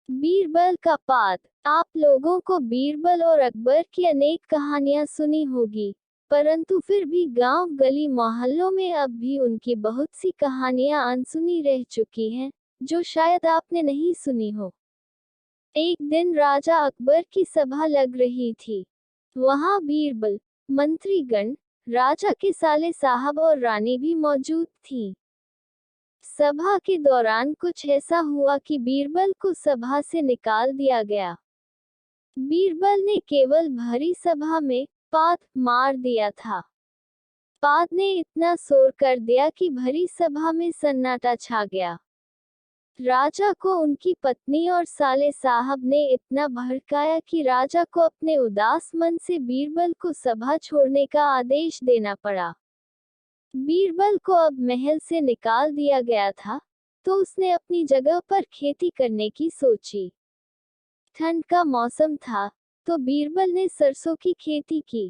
बीरबल का पात। आप लोगों को बीरबल और अकबर की अनेक कहानियां सुनी होगी, परंतु फिर भी गांव गली मोहल्लों में अब भी उनकी बहुत सी कहानियां अनसुनी रह चुकी हैं, जो शायद आपने नहीं सुनी हो। एक दिन राजा अकबर की सभा लग रही थी। वहां बीरबल, मंत्रीगण, राजा के साले साहब और रानी भी मौजूद थी। सभा के दौरान कुछ ऐसा हुआ कि बीरबल को सभा से निकाल दिया गया। बीरबल ने केवल भरी सभा में पात मार दिया था। पात ने इतना शोर कर दिया कि भरी सभा में सन्नाटा छा गया। राजा को उनकी पत्नी और साले साहब ने इतना भड़काया कि राजा को अपने उदास मन से बीरबल को सभा छोड़ने का आदेश देना पड़ा। बीरबल को अब महल से निकाल दिया गया था, तो उसने अपनी जगह पर खेती करने की सोची। ठंड का मौसम था, तो बीरबल ने सरसों की खेती की।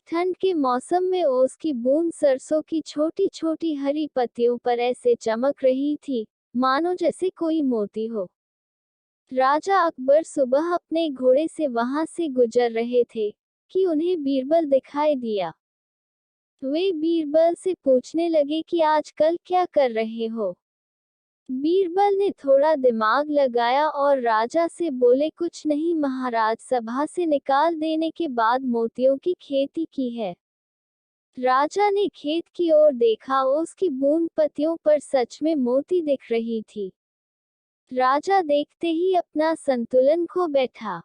ठंड के मौसम में ओस की बूंद सरसों की छोटी छोटी हरी पत्तियों पर ऐसे चमक रही थी, मानो जैसे कोई मोती हो। राजा अकबर सुबह अपने घोड़े से वहां से गुजर रहे थे कि उन्हें बीरबल दिखाई दिया। वे बीरबल से पूछने लगे कि आजकल क्या कर रहे हो। बीरबल ने थोड़ा दिमाग लगाया और राजा से बोले, कुछ नहीं महाराज, सभा से निकाल देने के बाद मोतियों की खेती की है। राजा ने खेत की ओर देखा, उसकी बूंद पत्तियों पर सच में मोती दिख रही थी। राजा देखते ही अपना संतुलन खो बैठा।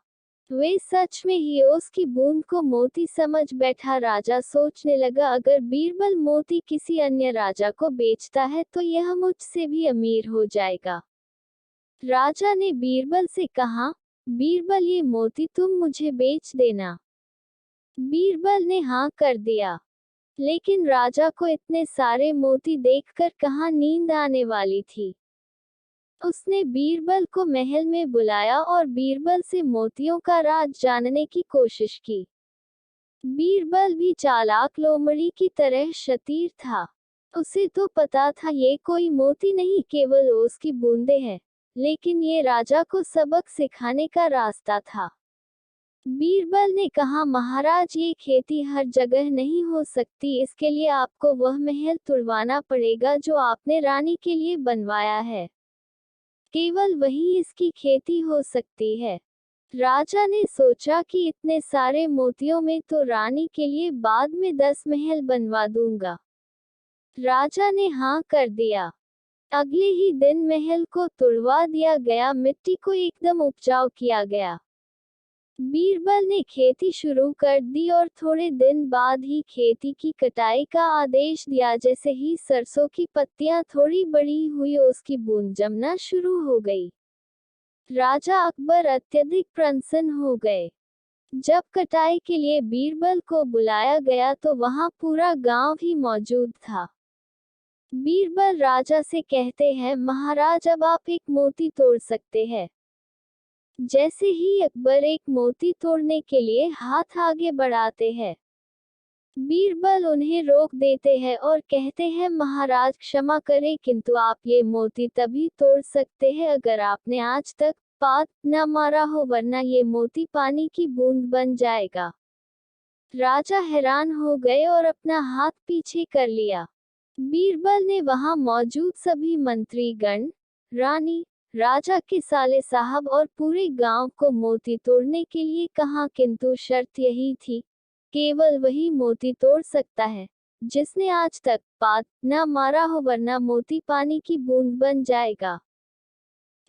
वे सच में ही उसकी बूंद को मोती समझ बैठा। राजा सोचने लगा, अगर बीरबल मोती किसी अन्य राजा को बेचता है तो यह मुझसे भी अमीर हो जाएगा। राजा ने बीरबल से कहा, बीरबल, ये मोती तुम मुझे बेच देना। बीरबल ने हाँ कर दिया। लेकिन राजा को इतने सारे मोती देखकर कहाँ नींद आने वाली थी। उसने बीरबल को महल में बुलाया और बीरबल से मोतियों का राज जानने की कोशिश की। बीरबल भी चालाक लोमड़ी की तरह शतीर था। उसे तो पता था ये कोई मोती नहीं, केवल ओस की बूंदें हैं, लेकिन ये राजा को सबक सिखाने का रास्ता था। बीरबल ने कहा, महाराज, ये खेती हर जगह नहीं हो सकती, इसके लिए आपको वह महल तुड़वाना पड़ेगा जो आपने रानी के लिए बनवाया है। केवल वहीं इसकी खेती हो सकती है। राजा ने सोचा कि इतने सारे मोतियों में तो रानी के लिए बाद में 10 महल बनवा दूंगा। राजा ने हाँ कर दिया। अगले ही दिन महल को तुड़वा दिया गया, मिट्टी को एकदम उपजाऊ किया गया। बीरबल ने खेती शुरू कर दी और थोड़े दिन बाद ही खेती की कटाई का आदेश दिया। जैसे ही सरसों की पत्तियां थोड़ी बड़ी हुई, उसकी बूंद जमना शुरू हो गई। राजा अकबर अत्यधिक प्रसन्न हो गए। जब कटाई के लिए बीरबल को बुलाया गया तो वहां पूरा गांव ही मौजूद था। बीरबल राजा से कहते हैं, महाराज, अब आप एक मोती तोड़ सकते हैं। जैसे ही अकबर एक मोती तोड़ने के लिए हाथ आगे बढ़ाते हैं, बीरबल उन्हें रोक देते हैं और कहते हैं, महाराज क्षमा करें, किंतु आप ये मोती तभी तोड़ सकते हैं अगर आपने आज तक पात न मारा हो, वरना ये मोती पानी की बूंद बन जाएगा। राजा हैरान हो गए और अपना हाथ पीछे कर लिया। बीरबल ने वहां मौजूद सभी मंत्रीगण, रानी, राजा के साले साहब और पूरे गांव को मोती तोड़ने के लिए कहा, किंतु शर्त यही थी, केवल वही मोती तोड़ सकता है जिसने आज तक पात न मारा हो, वरना मोती पानी की बूंद बन जाएगा।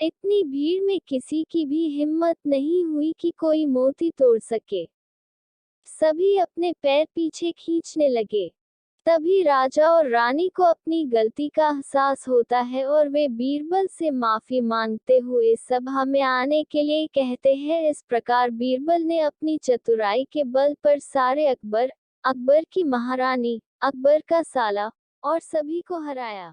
इतनी भीड़ में किसी की भी हिम्मत नहीं हुई कि कोई मोती तोड़ सके। सभी अपने पैर पीछे खींचने लगे। तभी राजा और रानी को अपनी गलती का एहसास होता है और वे बीरबल से माफी मांगते हुए सभा में आने के लिए कहते हैं। इस प्रकार बीरबल ने अपनी चतुराई के बल पर सारे अकबर, अकबर की महारानी, अकबर का साला और सभी को हराया।